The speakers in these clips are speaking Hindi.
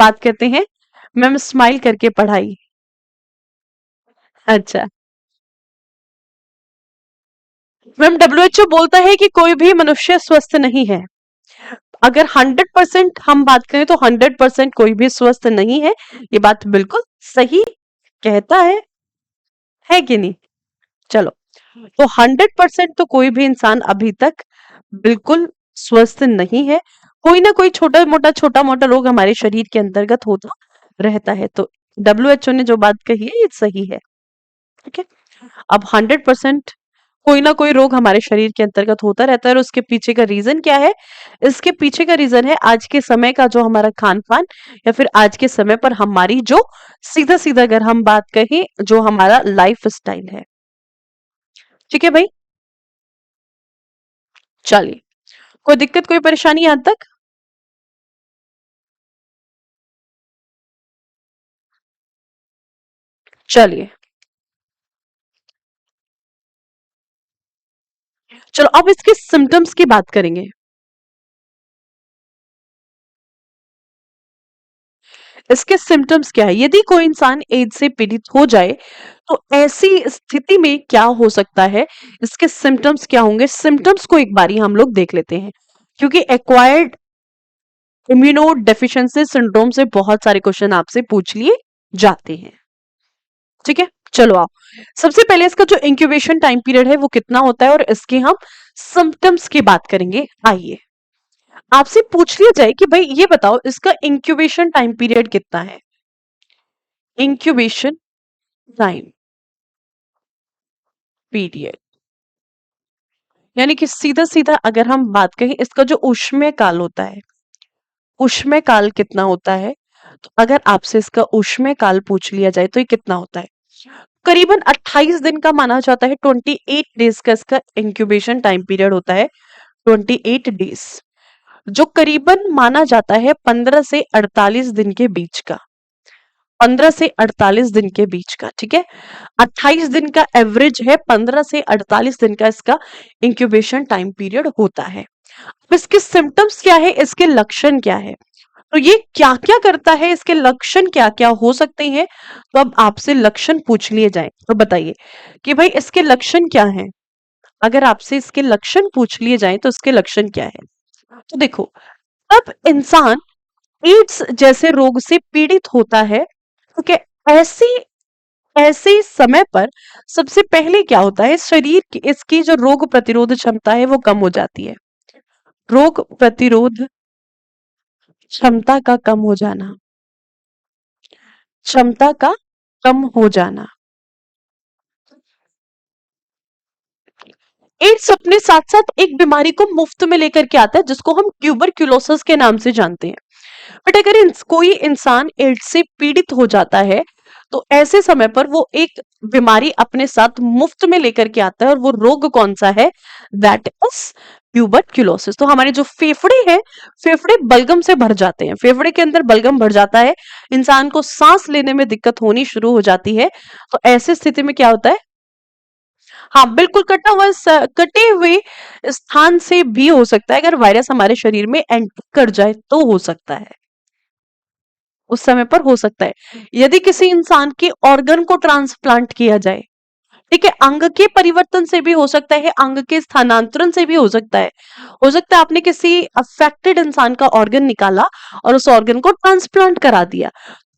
बात करते हैं मैम स्माइल करके पढ़ाई। अच्छा मैम, डब्ल्यूएचओ बोलता है कि कोई भी मनुष्य स्वस्थ नहीं है। अगर 100% हम बात करें तो 100% कोई भी स्वस्थ नहीं है। ये बात बिल्कुल सही कहता है कि नहीं? चलो, तो 100% तो कोई भी इंसान अभी तक बिल्कुल स्वस्थ नहीं है। कोई ना कोई छोटा मोटा रोग हमारे शरीर के अंतर्गत होता रहता है। तो डब्ल्यूएचओ ने जो बात कही है ये सही है। ठीक है, अब 100% कोई ना कोई रोग हमारे शरीर के अंतर्गत होता रहता है, और उसके पीछे का रीजन क्या है? इसके पीछे का रीजन है आज के समय का जो हमारा खान पान, या फिर आज के समय पर हमारी जो सीधा सीधा अगर हम बात कहें जो हमारा लाइफ स्टाइल है। ठीक है भाई, चलिए, कोई दिक्कत कोई परेशानी यहां तक? चलिए, चलो अब इसके सिम्टम्स की बात करेंगे। इसके सिम्टम्स क्या है? यदि कोई इंसान एड्स से पीड़ित हो जाए तो ऐसी स्थिति में क्या हो सकता है, इसके सिम्टम्स क्या होंगे, सिम्टम्स को एक बारी हम लोग देख लेते हैं, क्योंकि एक्वायर्ड इम्यूनो डेफिशिएंसी सिंड्रोम से बहुत सारे क्वेश्चन आपसे पूछ लिए जाते हैं। ठीक है, चलो आओ, सबसे पहले इसका जो इंक्यूबेशन टाइम पीरियड है वो कितना होता है, और इसके हम सिम्टम्स की बात करेंगे। आइए, आपसे पूछ लिया जाए कि भाई ये बताओ इसका इंक्यूबेशन टाइम पीरियड कितना है। इंक्यूबेशन टाइम पीरियड, यानी कि सीधा सीधा अगर हम बात कहें इसका जो ऊष्मीय काल होता है, ऊष्मीय काल कितना होता है, तो अगर आपसे इसका ऊष्मीय काल पूछ लिया जाए तो ये कितना होता है? करीबन 28 दिन का माना जाता है। 28 डेज का इसका इंक्यूबेशन टाइम पीरियड होता है। 28 डेज, जो करीबन माना जाता है 15 से 48 दिन के बीच का। 15 से 48 दिन के बीच का, ठीक है। 28 दिन का एवरेज है, 15 से 48 दिन का इसका इंक्यूबेशन टाइम पीरियड होता है। अब इसके सिम्टम्स क्या है, इसके लक्षण क्या है, तो ये क्या क्या करता है, इसके लक्षण क्या क्या हो सकते हैं? तो अब आपसे लक्षण पूछ लिए जाए तो बताइए कि भाई इसके लक्षण क्या हैं। अगर आपसे इसके लक्षण पूछ लिए जाए तो इसके लक्षण क्या है? तो देखो, अब इंसान एड्स जैसे रोग से पीड़ित होता है, ठीक है, ऐसी ऐसे समय पर सबसे पहले क्या होता है, शरीर की इसकी जो रोग प्रतिरोध क्षमता है वो कम हो जाती है। रोग प्रतिरोध क्षमता का कम हो जाना, क्षमता का कम हो जाना। एड्स अपने साथ साथ एक बीमारी को मुफ्त में लेकर के आता है जिसको हम ट्यूबरक्यूलोसिस के नाम से जानते हैं। बट अगर कोई इंसान एड्स से पीड़ित हो जाता है तो ऐसे समय पर वो एक बीमारी अपने साथ मुफ्त में लेकर के आता है, और वो रोग कौन सा है? That is tuberculosis. तो हमारे जो फेफड़े हैं, फेफड़े बलगम से भर जाते हैं, फेफड़े के अंदर बलगम भर जाता है, इंसान को सांस लेने में दिक्कत होनी शुरू हो जाती है। तो ऐसी स्थिति में क्या होता है? हाँ बिल्कुल, कटे हुए स्थान से भी हो सकता है, अगर वायरस हमारे शरीर में एंटर कर जाए तो हो सकता है, उस समय पर हो सकता है। यदि किसी इंसान के ऑर्गन को ट्रांसप्लांट किया जाए, ठीक है, अंग के परिवर्तन से भी हो सकता है, अंग के स्थानांतरण से भी हो सकता है। हो सकता है आपने किसी अफेक्टेड इंसान का ऑर्गन निकाला और उस ऑर्गन को ट्रांसप्लांट करा दिया,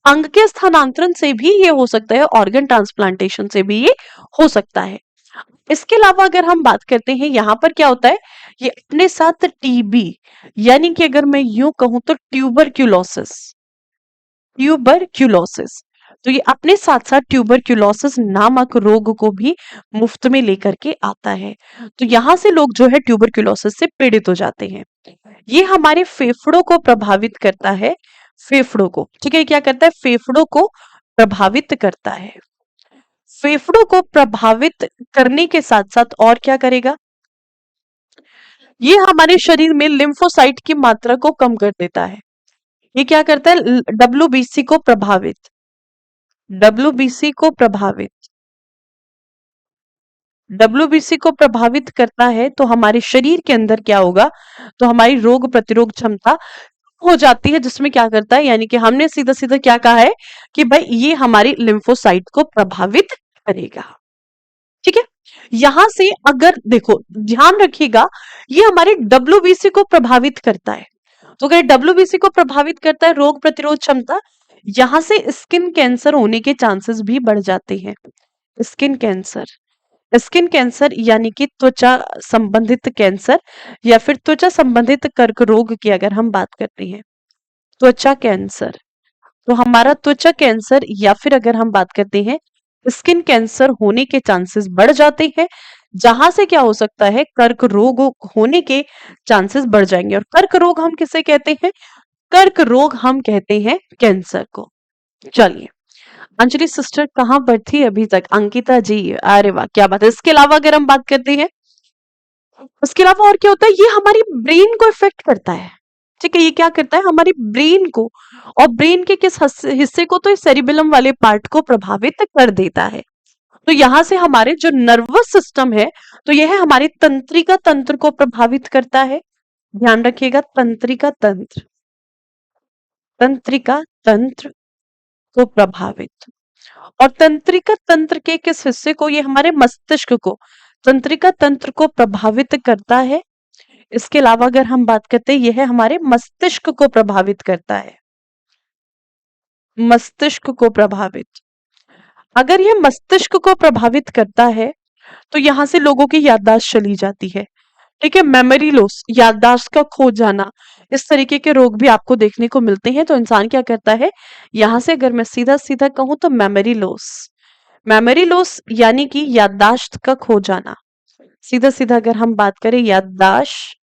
अंग के स्थानांतरण से भी ये हो सकता है, ऑर्गन ट्रांसप्लांटेशन से भी ये हो सकता है। इसके अलावा अगर हम बात करते हैं यहां पर क्या होता है, ये अपने साथ टीबी, यानी कि अगर मैं यूं कहूं तो ट्यूबरक्यूलोसिस, ट्यूबरक्यूलोसिस, तो ये अपने साथ साथ ट्यूबरक्यूलोसिस नामक रोग को भी मुफ्त में लेकर के आता है। तो यहां से लोग जो है ट्यूबरक्यूलोसिस से पीड़ित हो जाते हैं। ये हमारे फेफड़ों को प्रभावित करता है, फेफड़ों को, ठीक है, क्या करता है, फेफड़ों को प्रभावित करता है। फेफड़ों को प्रभावित करने के साथ साथ और क्या करेगा, ये हमारे शरीर में लिम्फोसाइट की मात्रा को कम कर देता है। ये क्या करता है, डब्ल्यूबीसी को प्रभावित, डब्ल्यूबीसी को प्रभावित, डब्ल्यूबीसी को प्रभावित करता है, तो हमारे शरीर के अंदर क्या होगा, तो हमारी रोग प्रतिरोध क्षमता हो जाती है, जिसमें क्या करता है, यानी कि हमने सीधा सीधा क्या कहा है कि भाई ये हमारी लिम्फोसाइट को प्रभावित करेगा। ठीक है। यहां से अगर देखो, ध्यान रखिएगा, ये हमारे डब्ल्यूबीसी को प्रभावित करता है। तो अगर डब्ल्यूबीसी को प्रभावित करता है, रोग प्रतिरोध क्षमता, यहां से स्किन कैंसर होने के चांसेस भी बढ़ जाते हैं। स्किन कैंसर, स्किन कैंसर यानी कि त्वचा संबंधित कैंसर या फिर त्वचा संबंधित कर्क रोग की अगर हम बात करते हैं, त्वचा कैंसर, तो हमारा त्वचा कैंसर या फिर अगर हम बात करते हैं स्किन कैंसर होने के चांसेस बढ़ जाते हैं, जहां से क्या हो सकता है, कर्क रोग होने के चांसेस बढ़ जाएंगे। और कर्क रोग हम किसे कहते हैं, कर्क रोग हम कहते हैं कैंसर को। चलिए, अंजलि सिस्टर कहाँ पर थी अभी तक, अंकिता जी, अरे वाह क्या बात है। इसके अलावा अगर हम बात करते हैं, उसके अलावा और क्या होता है, ये हमारी ब्रेन को इफेक्ट करता है। ठीक है, ये क्या करता है, हमारी ब्रेन को, और ब्रेन के किस हिस्से को, तो सेरिबेलम वाले पार्ट को प्रभावित कर देता है। तो यहां से हमारे जो नर्वस सिस्टम है, तो यह हमारे तंत्रिका तंत्र को प्रभावित करता है। ध्यान रखिएगा, तंत्रिका तंत्र, तंत्रिका तंत्र को प्रभावित, और तंत्रिका तंत्र के किस हिस्से को, ये हमारे मस्तिष्क को, तंत्रिका तंत्र को प्रभावित करता है। इसके अलावा अगर हम बात करते हैं, यह हमारे मस्तिष्क को प्रभावित करता है, मस्तिष्क को प्रभावित। अगर यह मस्तिष्क को प्रभावित करता है, तो यहां से लोगों की याददाश्त चली जाती है। ठीक है, मेमोरी लॉस, याददाश्त का खो जाना, इस तरीके के रोग भी आपको देखने को मिलते हैं। तो इंसान क्या करता है, यहां से अगर मैं सीधा सीधा कहूं तो मेमोरी लॉस, मेमोरी लॉस यानी कि याददाश्त का खो जाना। सीधा सीधा अगर हम बात करें, याददाश्त,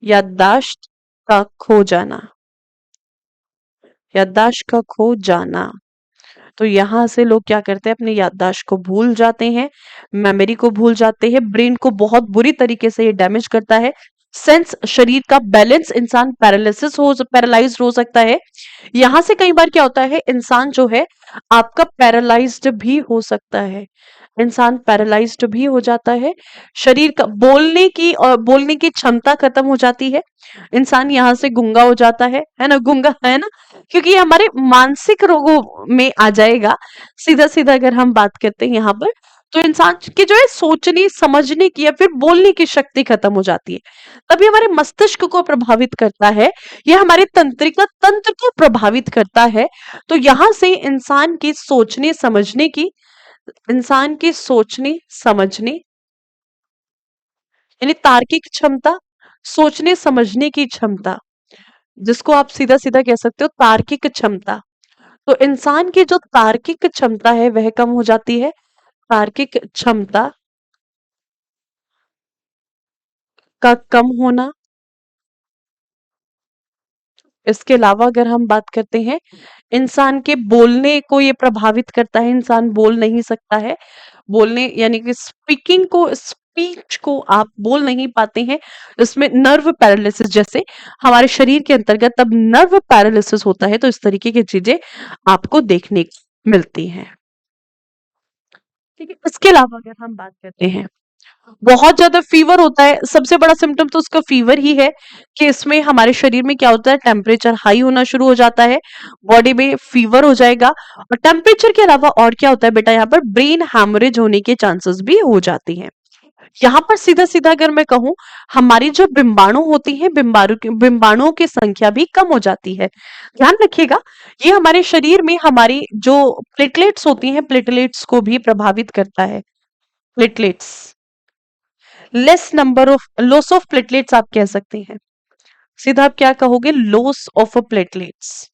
याददाश्त का खो जाना, याददाश्त का खो जाना। तो यहाँ से लोग क्या करते हैं, अपनी याददाश्त को भूल जाते हैं, मेमोरी को भूल जाते हैं, ब्रेन को बहुत बुरी तरीके से ये डैमेज करता है। सेंस, शरीर का बैलेंस, इंसान पैरालिसिस हो, पैरालाइज्ड हो सकता है। यहां से कई बार क्या होता है, इंसान जो है आपका पैरालाइज्ड भी हो सकता है, इंसान पैरालाइज्ड भी हो जाता है। शरीर का बोलने की और बोलने की क्षमता खत्म हो जाती है, इंसान यहाँ से गूंगा हो जाता है ना, गूंगा है ना, क्योंकि ये हमारे मानसिक रोगों में आ जाएगा। सीधा सीधा अगर हम बात करते हैं यहाँ पर, तो इंसान की जो है सोचने समझने की या फिर बोलने की शक्ति खत्म हो जाती है। तभी हमारे मस्तिष्क को प्रभावित करता है, यह हमारे तंत्रिका तंत्र को प्रभावित करता है। तो यहां से इंसान की सोचने समझने की, इंसान की सोचने समझने यानी तार्किक क्षमता, सोचने समझने की क्षमता, जिसको आप सीधा सीधा कह सकते हो तार्किक क्षमता। तो इंसान की जो तार्किक क्षमता है वह कम हो जाती है, तार्किक क्षमता का कम होना। इसके अलावा अगर हम बात करते हैं, इंसान के बोलने को ये प्रभावित करता है, इंसान बोल नहीं सकता है, बोलने यानी कि स्पीकिंग को, स्पीच को आप बोल नहीं पाते हैं। इसमें नर्व पैरालिसिस, जैसे हमारे शरीर के अंतर्गत तब नर्व पैरालिसिस होता है, तो इस तरीके की चीजें आपको देखने को मिलती हैं। ठीक है, इसके अलावा अगर हम बात करते हैं, बहुत ज्यादा फीवर होता है, सबसे बड़ा सिम्टम तो उसका फीवर ही है, कि इसमें हमारे शरीर में क्या होता है, टेम्परेचर हाई होना शुरू हो जाता है, बॉडी में फीवर हो जाएगा। और टेम्परेचर के अलावा और क्या होता है बेटा, यहाँ पर ब्रेन हैमरेज होने के चांसेस भी हो जाती हैं। यहाँ पर सीधा सीधा अगर मैं कहूं, हमारी जो बिंबाणु होती है, बिंबाणुओं की संख्या भी कम हो जाती है। ध्यान रखिएगा, ये हमारे शरीर में हमारी जो प्लेटलेट्स होती हैं, प्लेटलेट्स को भी प्रभावित करता है। Platelets, less number of, loss of platelets आप कह सकते हैं। सीधा आप क्या कहोगे, loss of platelets,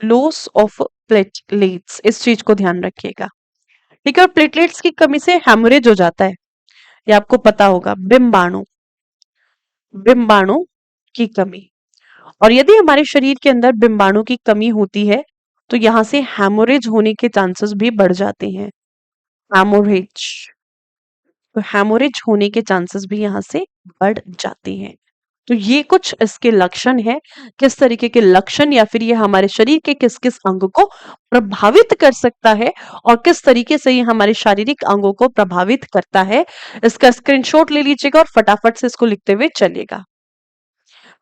loss of platelets, इस चीज को ध्यान रखिएगा। ठीक है, और प्लेटलेट्स की कमी से हेमोरेज हो जाता है, ये आपको पता होगा। बिंबाणु, बिंबाणु की कमी, और यदि हमारे शरीर के अंदर बिंबाणु की कमी होती है, तो यहां से हेमोरेज होने के चांसेस भी बढ़ जाते हैं। हेमोरेज, तो हेमोरेज होने के चांसेस भी यहाँ से बढ़ जाते हैं। तो ये कुछ इसके लक्षण हैं, किस तरीके के लक्षण या फिर ये हमारे शरीर के किस किस अंग को प्रभावित कर सकता है, और किस तरीके से ये हमारे शारीरिक अंगों को प्रभावित करता है। इसका स्क्रीनशॉट ले लीजिएगा और फटाफट से इसको लिखते हुए चलिएगा।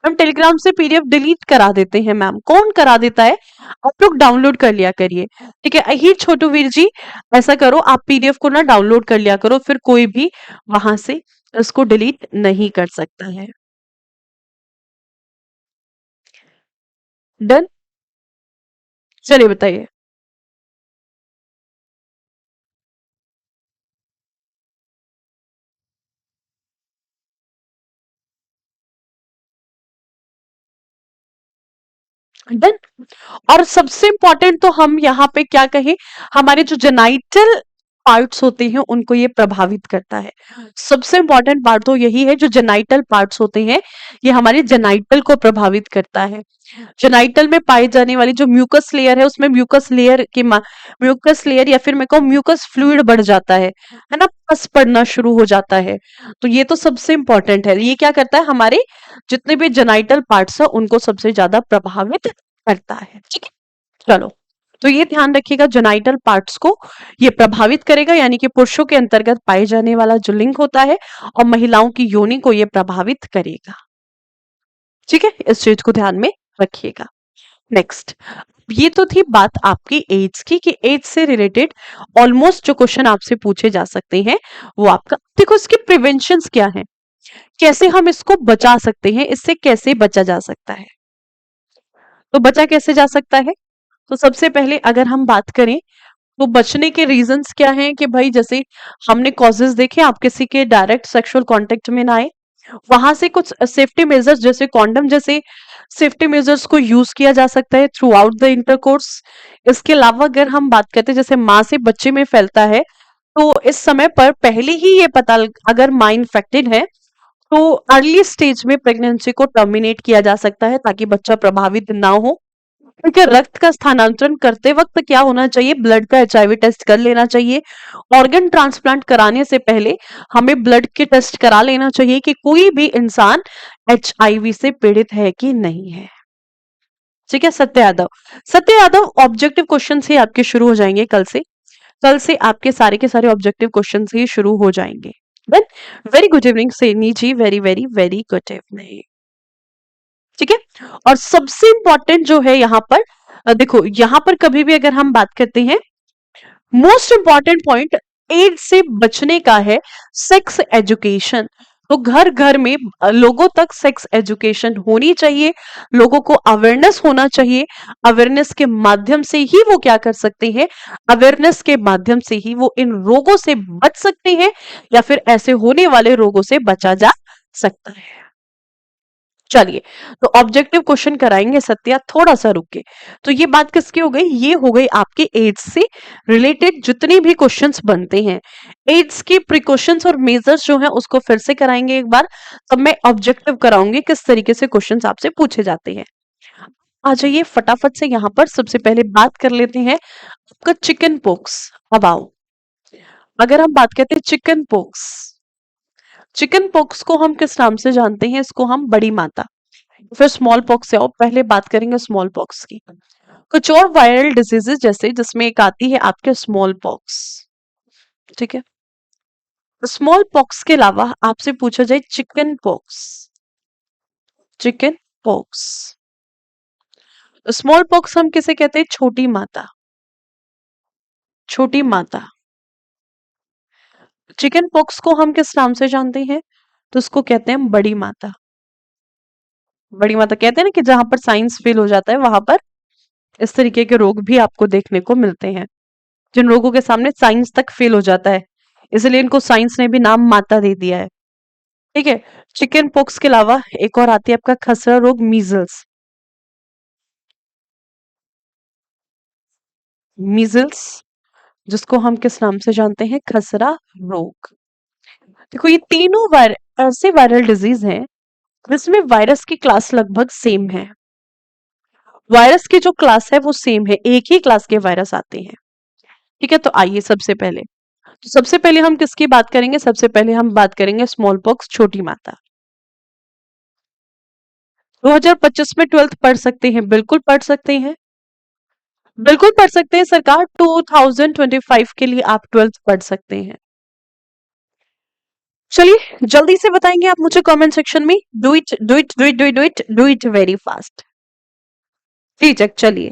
हम टेलीग्राम से पीडीएफ डिलीट करा देते हैं मैम। कौन करा देता है? आप लोग डाउनलोड कर लिया करिए। ठीक है, ही छोटू वीर जी, ऐसा करो, आप पीडीएफ को ना डाउनलोड कर लिया करो, फिर कोई भी वहां से उसको डिलीट नहीं कर सकता है। डन? चलिए बताइए। डन। और सबसे इंपॉर्टेंट तो हम यहाँ पे क्या कहें, हमारे जो जेनाइटल पार्ट्स होते हैं उनको ये प्रभावित करता है। सबसे इंपॉर्टेंट बात तो यही है, जो जेनाइटल पार्ट्स होते हैं ये हमारे जेनाइटल को प्रभावित करता है। जेनाइटल में पाई जाने वाली जो म्यूकस लेयर है, उसमें म्यूकस लेयर या फिर मैं कहूँ म्यूकस फ्लूइड बढ़ जाता है ना, पस पड़ना शुरू हो जाता है। तो ये तो सबसे इंपॉर्टेंट है, ये क्या करता है, हमारे जितने भी जेनाइटल पार्ट्स है उनको सबसे ज्यादा प्रभावित करता है। ठीक है, चलो, तो ये ध्यान रखिएगा, जेनाइटल पार्ट्स को ये प्रभावित करेगा, यानी कि पुरुषों के अंतर्गत पाए जाने वाला जो लिंग होता है और महिलाओं की योनि को ये प्रभावित करेगा। ठीक है, इस चीज को ध्यान में रखिएगा। नेक्स्ट, ये तो थी बात आपकी एड्स की, कि एड्स से रिलेटेड ऑलमोस्ट जो क्वेश्चन आपसे पूछे जा सकते हैं वो आपका, देखो इसके प्रिवेंशंस क्या है, कैसे हम इसको बचा सकते हैं, इससे कैसे बचा जा सकता है। तो बचा कैसे जा सकता है? तो सबसे पहले अगर हम बात करें तो बचने के रीजंस क्या हैं, कि भाई जैसे हमने कॉजेज देखे, आप किसी के डायरेक्ट सेक्सुअल कांटेक्ट में ना आए, वहां से कुछ सेफ्टी मेजर्स जैसे कॉन्डम जैसे सेफ्टी मेजर्स को यूज किया जा सकता है थ्रू आउट द इंटरकोर्स। इसके अलावा अगर हम बात करते हैं जैसे माँ से बच्चे में फैलता है, तो इस समय पर पहले ही ये पता अगर माँ इन्फेक्टेड है तो अर्ली स्टेज में प्रेगनेंसी को टर्मिनेट किया जा सकता है, ताकि बच्चा प्रभावित ना हो। क्योंकि रक्त का स्थानांतरण करते वक्त क्या होना चाहिए, ब्लड का एचआईवी टेस्ट कर लेना चाहिए। ऑर्गन ट्रांसप्लांट कराने से पहले हमें ब्लड के टेस्ट करा लेना चाहिए कि कोई भी इंसान एचआईवी से पीड़ित है कि नहीं है। ठीक है, सत्य यादव। सत्य यादव, ऑब्जेक्टिव क्वेश्चन ही आपके शुरू हो जाएंगे कल से। कल से आपके सारे के सारे ऑब्जेक्टिव क्वेश्चन ही शुरू हो जाएंगे। Then very good evening Saini ji, very very very good evening. ठीक है, और सबसे इंपॉर्टेंट जो है यहाँ पर, देखो यहाँ पर कभी भी अगर हम बात करते हैं, मोस्ट इंपॉर्टेंट पॉइंट एड्स से बचने का है सेक्स एजुकेशन। तो घर घर में लोगों तक सेक्स एजुकेशन होनी चाहिए, लोगों को अवेयरनेस होना चाहिए। अवेयरनेस के माध्यम से ही वो क्या कर सकते हैं, अवेयरनेस के माध्यम से ही वो इन रोगों से बच सकते हैं, या फिर ऐसे होने वाले रोगों से बचा जा सकता है। चलिए, तो ऑब्जेक्टिव क्वेश्चन कराएंगे सत्या, थोड़ा सा रुक के। तो ये बात किसकी हो गई, ये हो गई आपके एड्स से रिलेटेड जितनी भी क्वेश्चंस बनते हैं। एड्स के प्रिकॉशंस और मेजर्स जो है उसको फिर से कराएंगे एक बार, तब मैं ऑब्जेक्टिव कराऊंगी किस तरीके से क्वेश्चंस आपसे पूछे जाते हैं। आ जाइए फटाफट से, यहाँ पर सबसे पहले बात कर लेते हैं आपका चिकन पॉक्स। अब आओ, अगर हम बात करते हैं चिकन पॉक्स, चिकन पॉक्स को हम किस नाम से जानते हैं, इसको हम बड़ी माता। फिर स्मॉल पॉक्स से आओ, पहले बात करेंगे स्मॉल पॉक्स की। कुछ और वायरल डिजीजेस जैसे, जिसमें एक आती है आपके स्मॉल पॉक्स। ठीक है, स्मॉल पॉक्स के अलावा आपसे पूछा जाए chicken pox, chicken pox, small pox हम किसे कहते हैं, छोटी माता, छोटी माता। चिकन पॉक्स को हम किस नाम से जानते हैं, तो उसको कहते हैं बड़ी माता। बड़ी माता कहते हैं ना कि जहां पर साइंस फेल हो जाता है वहां पर इस तरीके के रोग भी आपको देखने को मिलते हैं, जिन लोगों के सामने साइंस तक फेल हो जाता है, इसलिए इनको साइंस ने भी नाम माता दे दिया है। ठीक है, चिकन पॉक्स के अलावा एक और आती है आपका खसरा रोग, मीजल्स। मीजल्स, जिसको हम किस नाम से जानते हैं, खसरा रोग। देखो ये तीनों ऐसे वायरल डिजीज हैं जिसमें वायरस की क्लास लगभग सेम है। वायरस की जो क्लास है वो सेम है, एक ही क्लास के वायरस आते हैं। ठीक है, तो आइए सबसे पहले, तो सबसे पहले हम किसकी बात करेंगे, सबसे पहले हम बात करेंगे स्मॉल पॉक्स, छोटी माता। 2025 में 12th पढ़ सकते हैं, बिल्कुल पढ़ सकते हैं, बिल्कुल पढ़ सकते हैं सरकार, 2025 के लिए आप 12th पढ़ सकते हैं। चलिए जल्दी से बताएंगे आप मुझे कमेंट सेक्शन में। Do it do it do it do it do it do it very fast. ठीक है चलिए।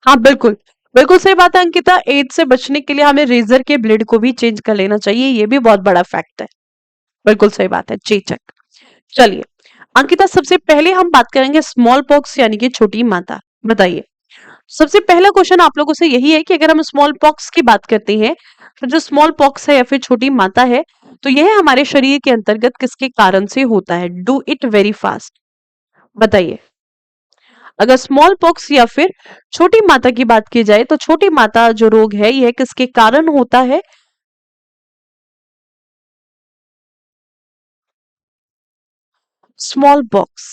हाँ बिल्कुल। बिल्कुल सही बात है अंकिता, एड्स से बचने के लिए हमें रेजर के ब्लेड को भी चेंज कर लेना चाहिए, ये भी बहुत बड़ा फैक्ट है। बिल्कुल सही बात है चेचक। चलिए अंकिता, सबसे पहले हम बात करेंगे स्मॉल पॉक्स यानी कि छोटी माता। बताइए, सबसे पहला क्वेश्चन आप लोगों से यही है कि अगर हम स्मॉल पॉक्स की बात करते हैं तो जो स्मॉल पॉक्स है या फिर छोटी माता है, तो यह हमारे शरीर के अंतर्गत किसके कारण से होता है? Do it very fast. बताइए, अगर स्मॉल पॉक्स या फिर छोटी माता की बात की जाए तो छोटी माता जो रोग है यह किसके कारण होता है? Small pox.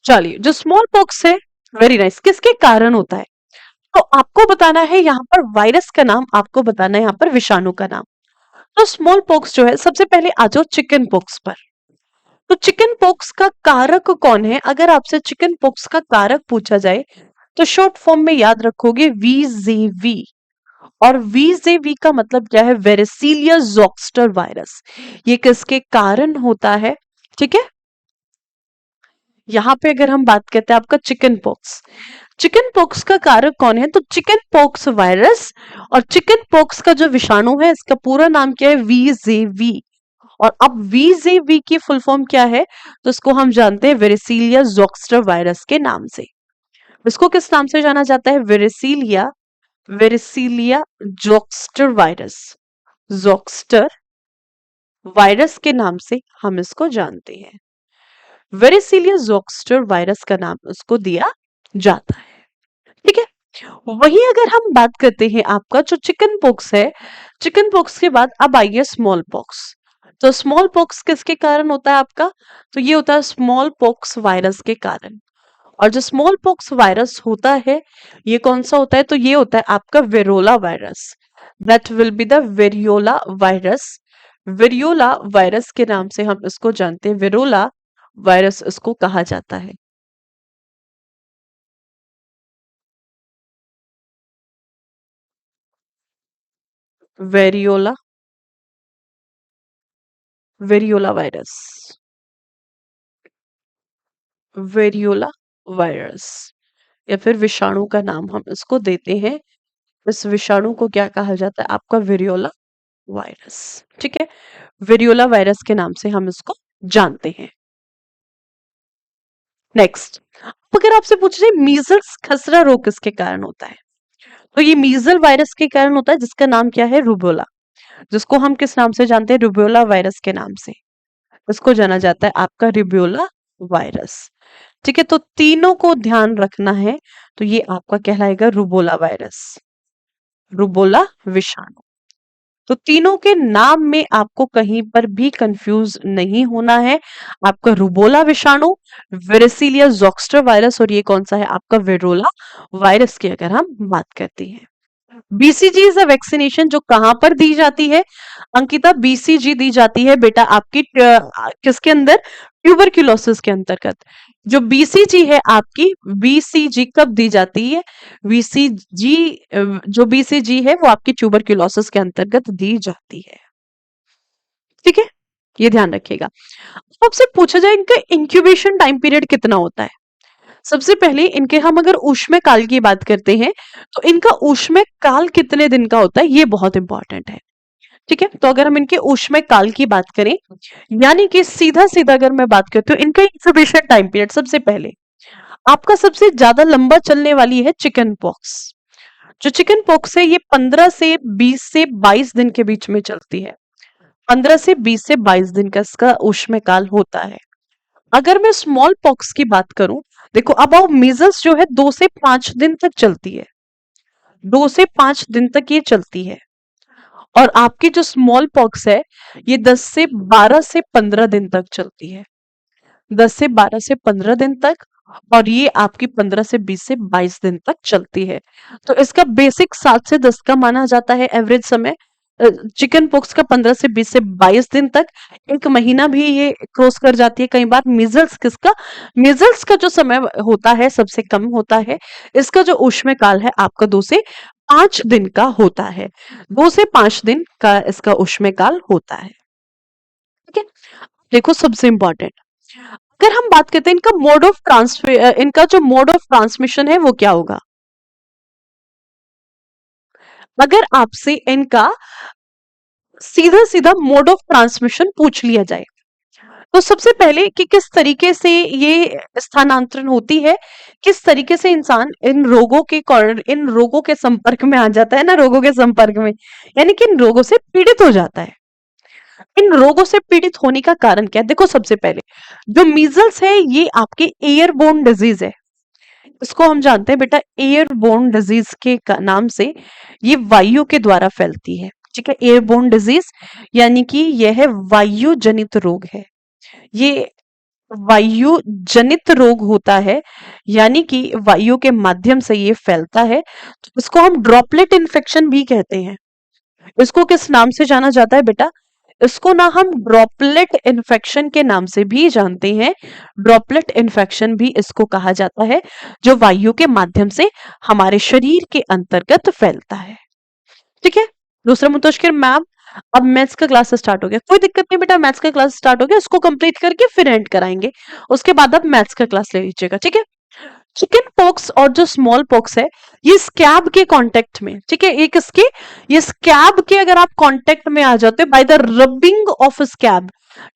चलिए, जो स्मॉल पॉक्स है, वेरी नाइस, किसके कारण होता है? तो आपको बताना है यहाँ पर वायरस का नाम, आपको बताना है यहाँ पर विषाणु का नाम। तो स्मॉल पॉक्स जो है, सबसे पहले आ जाओ चिकन पॉक्स पर। तो चिकन पॉक्स का कारक कौन है? अगर आपसे चिकन पॉक्स का कारक पूछा जाए तो शॉर्ट फॉर्म में याद रखोगे वीजेवी। और वीजेवी का मतलब क्या है? वेरेसिलिया जोक्स्टर वायरस। ये किसके कारण होता है? ठीक है, यहाँ पे अगर हम बात करते हैं आपका चिकन पॉक्स, चिकन पॉक्स का कारक कौन है? तो चिकन पॉक्स वायरस। और चिकन पॉक्स का जो विषाणु है इसका पूरा नाम क्या है? वीजेवी। और अब वीजेवी की फुल फॉर्म क्या है? तो इसको हम जानते हैं वेरेसिलिया जोक्स्टर वायरस के नाम से। इसको किस नाम से जाना जाता है? वेरेसिलिया, वेरेसिलिया जोक्स्टर वायरस। जोक्स्टर वायरस के नाम से हम इसको जानते हैं। वेरेसिलिया जोक्स्टर वायरस का नाम उसको दिया जाता है। ठीक है, वहीं अगर हम बात करते हैं आपका जो चिकन पॉक्स है, चिकन पॉक्स के बाद अब आइए स्मॉल पॉक्स। तो स्मॉल पॉक्स किसके कारण होता है आपका? तो ये होता है स्मॉल पॉक्स वायरस के कारण। और जो स्मॉल पॉक्स वायरस होता है, ये कौन सा होता है? तो ये होता है आपका variola virus. That will be the variola virus. Variola virus के नाम से हम इसको जानते हैं, वेरोला वायरस इसको कहा जाता है। Variola, variola virus, variola virus या फिर विषाणु का नाम हम इसको देते हैं। इस विषाणु को क्या कहा जाता है? आपका वेरियोला वायरस। ठीक है, वेरियोला वायरस के नाम से हम इसको जानते हैं। नेक्स्ट, अगर आपसे पूछ रहे मीजल्स खसरा रोग किसके कारण होता है, तो ये मीजल वायरस के कारण होता है जिसका नाम क्या है? रुबोला। जिसको हम किस नाम से जानते हैं? रुबोला वायरस के नाम से इसको जाना जाता है आपका रुबोला वायरस। ठीक है, तो तीनों को ध्यान रखना है। तो ये आपका कहलाएगा रुबोला वायरस, रुबोला विषाणु। तो तीनों के नाम में आपको कहीं पर भी कंफ्यूज नहीं होना है। आपका रुबोला विषाणु, वेरेसिलिया जोक्स्टर वायरस और ये कौन सा है? आपका वेरोला वायरस की अगर हम बात करते हैं। बीसीजी इज अ वैक्सीनेशन जो कहां पर दी जाती है? अंकिता, बीसीजी दी जाती है बेटा आपकी किसके अंदर? ट्यूबरक्यूलोसिस के अंतर्गत। जो बीसीजी है आपकी, बीसीजी कब दी जाती है? बीसीजी, जो बीसीजी है वो आपकी ट्यूबरक्यूलोसिस के अंतर्गत दी जाती है। ठीक है, ये ध्यान रखिएगा। अब आपसे पूछा जाए इनका इंक्यूबेशन टाइम पीरियड कितना होता है? सबसे पहले इनके हम अगर ऊष्मे काल की बात करते हैं तो इनका ऊष्मे काल कितने दिन का होता है? ये बहुत इंपॉर्टेंट है। ठीक है, तो अगर हम इनके ऊष्मे काल की बात करें, यानी कि सीधा सीधा अगर मैं बात करती हूँ इनका इंक्यूबेशन टाइम पीरियड, सबसे पहले आपका सबसे ज्यादा लंबा चलने वाली है चिकन पॉक्स। जो चिकन पॉक्स है ये 15 से 20 से 22 दिन के बीच में चलती है। 15 से 20 से 22 दिन का इसका ऊष्मे काल होता है। अगर मैं स्मॉल पॉक्स की बात करूं, देखो अब आओ, मीजल्स जो है 2 से 5 दिन तक चलती है। 2 से 5 दिन तक ये चलती है। और आपकी जो स्मॉल पॉक्स है ये 10 से 12 से 15 दिन तक चलती है। 10 से 12 से 15 दिन तक। और ये आपकी 15 से 20 से 22 दिन तक चलती है। तो इसका बेसिक 7 से 10 का माना जाता है एवरेज समय। चिकन पॉक्स का 15 से 20 से 22 दिन तक, 1 महीना भी ये क्रॉस कर जाती है कई बार। मीजल्स किसका, मीजल्स का जो समय होता है सबसे कम होता है। इसका जो ऊष्म काल है आपका 2 से 5 दिन का होता है। 2 से 5 दिन का इसका ऊष्म काल होता है। ठीक है। देखो सबसे इंपॉर्टेंट, अगर हम बात करते हैं इनका मोड ऑफ ट्रांसफर, इनका जो मोड ऑफ ट्रांसमिशन है वो क्या होगा। अगर आपसे इनका सीधा सीधा मोड ऑफ ट्रांसमिशन पूछ लिया जाए, तो सबसे पहले कि किस तरीके से ये स्थानांतरण होती है, किस तरीके से इंसान इन रोगों के संपर्क में आ जाता है ना, रोगों के संपर्क में, यानी कि इन रोगों से पीड़ित हो जाता है। इन रोगों से पीड़ित होने का कारण क्या है, देखो सबसे पहले जो मीजल्स है ये आपके एयरबोर्न डिजीज है। इसको हम जानते हैं बेटा एयरबोर्न डिजीज के नाम से, ये वायु के द्वारा फैलती है। ठीक है, एयरबोर्न डिजीज यानी कि यह वायु जनित रोग है। ये वायु जनित रोग होता है, यानी कि वायु के माध्यम से ये फैलता है। तो इसको हम ड्रॉपलेट इन्फेक्शन भी कहते हैं। इसको किस नाम से जाना जाता है बेटा, इसको ना हम ड्रॉपलेट इन्फेक्शन के नाम से भी जानते हैं। ड्रॉपलेट इन्फेक्शन भी इसको कहा जाता है, जो वायु के माध्यम से हमारे शरीर के अंतर्गत फैलता है। ठीक है। दूसरा मुतशक्किर मैम, अब मैथ्स का क्लास स्टार्ट हो गया, कोई दिक्कत नहीं बेटा, मैथ्स का क्लास स्टार्ट हो गया, इसको कंप्लीट करके फिर एंड कराएंगे, उसके बाद आप मैथ्स का क्लास ले लीजिएगा। ठीक है। चिकन पॉक्स और जो स्मॉल पॉक्स है ये स्कैब के कांटेक्ट में, ठीक है, ये किसके, ये स्कैब के अगर आप कांटेक्ट में आ जाते हो by the rubbing of scab,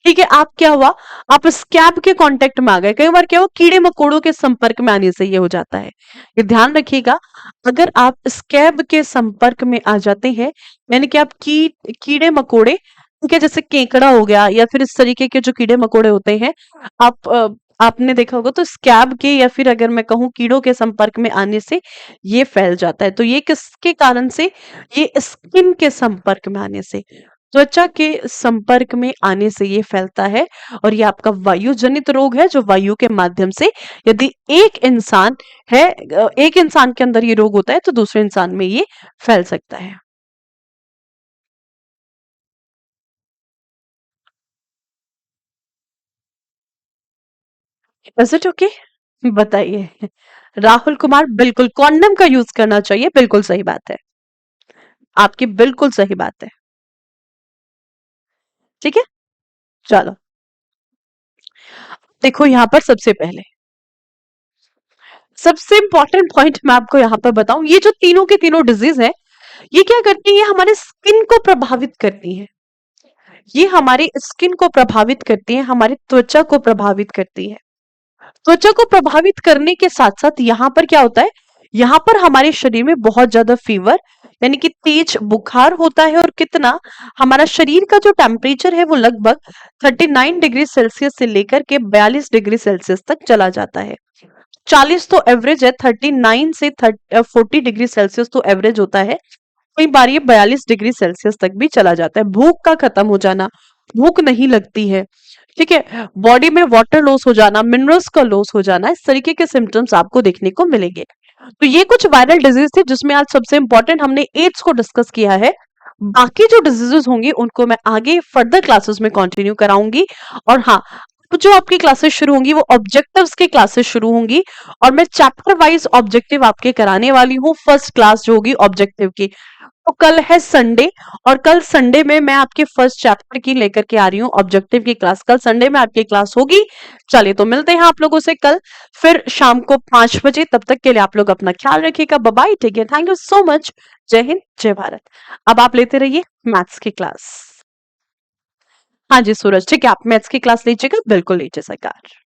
ठीक है, आप क्या हुआ, आप स्कैब के कांटेक्ट में आ गए। कई बार क्या हो, कीड़े मकोड़ों के संपर्क में आने से ये हो जाता है। ये ध्यान रखिएगा, अगर आप स्कैब के संपर्क में आ जाते हैं, यानी कि आप कीड़े मकोड़े, ठीक है, जैसे केकड़ा हो गया या फिर इस तरीके के जो कीड़े मकोड़े होते हैं, आपने देखा होगा, तो स्कैब के या फिर अगर मैं कहूं कीड़ों के संपर्क में आने से ये फैल जाता है। तो ये किसके कारण से, ये स्किन के संपर्क में आने से, त्वचा के संपर्क में आने से ये फैलता है। और ये आपका वायु जनित रोग है, जो वायु के माध्यम से, यदि एक इंसान है, एक इंसान के अंदर ये रोग होता है तो दूसरे इंसान में ये फैल सकता है। इज इट ओके, बताइए। राहुल कुमार, बिल्कुल कॉन्डम का यूज करना चाहिए, बिल्कुल सही बात है, आपकी बिल्कुल सही बात है। ठीक है। चलो, देखो यहां पर सबसे इंपॉर्टेंट पॉइंट मैं आपको यहां पर बताऊं, ये जो तीनों के तीनों डिजीज है, ये क्या करती है, ये हमारे स्किन को प्रभावित करती है। ये हमारी स्किन को प्रभावित करती है, हमारी त्वचा को प्रभावित करती है। त्वचा को प्रभावित करने के साथ साथ यहां पर क्या होता है, यहां पर हमारे शरीर में बहुत ज्यादा फीवर, यानी कि तेज बुखार होता है। और कितना, हमारा शरीर का जो टेम्परेचर है वो लगभग 39 डिग्री सेल्सियस से लेकर के 42 डिग्री सेल्सियस तक चला जाता है। 40 तो एवरेज है, 39 से 40 डिग्री सेल्सियस तो एवरेज होता है, कई बार ये 42 डिग्री सेल्सियस तक भी चला जाता है। भूख का खत्म हो जाना, भूख नहीं लगती है, ठीक है, बॉडी में वाटर लॉस हो जाना, मिनरल्स का लॉस हो जाना, इस तरीके के सिम्टम्स आपको देखने को मिलेंगे। तो ये कुछ वायरल डिजीज थे जिसमें आज सबसे इंपॉर्टेंट हमने एड्स को डिस्कस किया है। बाकी जो डिजीजेस होंगी उनको मैं आगे फर्दर क्लासेस में कंटिन्यू कराऊंगी। और हाँ, अब जो आपकी क्लासेस शुरू होंगी वो ऑब्जेक्टिव्स की क्लासेस शुरू होंगी, और मैं चैप्टर वाइज ऑब्जेक्टिव आपके कराने वाली हूँ। फर्स्ट क्लास जो होगी ऑब्जेक्टिव की, तो कल है संडे, और कल संडे में मैं आपके फर्स्ट चैप्टर की लेकर के आ रही हूँ ऑब्जेक्टिव की क्लास। कल संडे में आपकी क्लास होगी। चलिए, तो मिलते हैं आप लोगों से कल फिर शाम को 5 बजे। तब तक के लिए आप लोग अपना ख्याल रखिएगा। Bye bye, take care, thank you so much. जय हिंद, जय भारत। अब आप लेते रहिए मैथ्स की क्लास। हाँ जी सूरज, ठीक है, आप मैथ्स की क्लास लीजिएगा, बिल्कुल लीजिए सरकार।